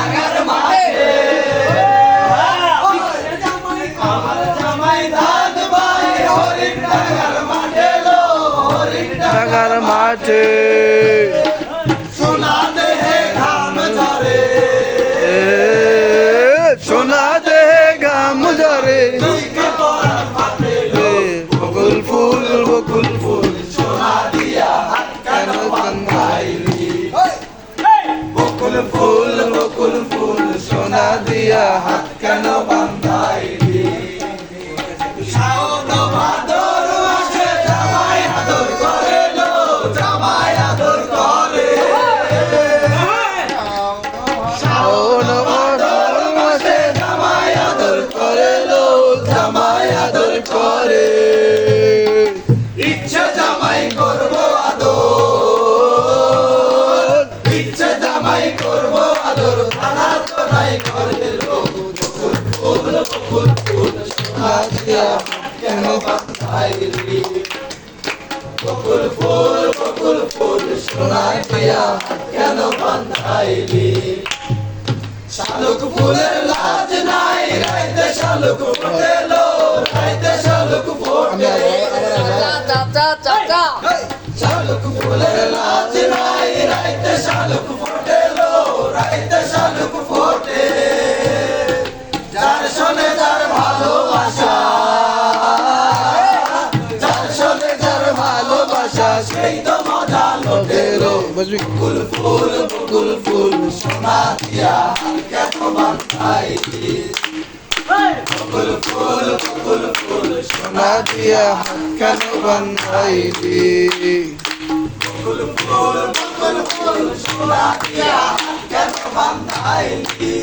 ডাঙ্গার মাঠে আমার জামাই দাদ ভাই হরিণ ডাঙ্গার মাঠে লো হরিণ ডাঙ্গার মাঠে সোনা দেহে ঘাম ঝরে সোনা দেহে ঘাম ঝরে দিকে পরার ফাটে লো বকুল ফুল বকুল ফুল সোনা দিয়া হাত কেন বাঁধাইলি বকুল ফুল বকুল ফুল সোনা দিয়া হাত কেন বাঁধাইলি শাওন ভাদর মাসে জামাই আদর করে লো জামাই আদর করে শাওন ভাদর মাসে জামাই আদর করে লো জামাই আদর করে ইচ্ছে জামাই করবো আদর ইচ্ছে জামাই করবো আদর খানা তো নাই করে লো বকুল ফুল বকুল ফুল সোনা দিয়া কেন বাঁধাইলি বকুল ফুল সোনা দিয়া কেন বাঁধাইলি শালুক ফুলের লাজ নাই রাইতে শালুক ফোটে লো রাইতে শালুক ফোটে শালুক ফুলের লাজ নাই রাইতে শালুক ফোটে লো রাইতে শালুক ফোটে যার শোনে যার ভালোবাসা যার শোনে যার ভালোবাসা সেই তো মজা লোটে লো বকুল ফুল সোনা দিয়া কেন বাঁধাইলি বকুল ফুল সোনা সোনা দিয়া হাত কেন বান্ধাইলি বকুল ফুল সোনা দিয়া কেন বাঁধাইলি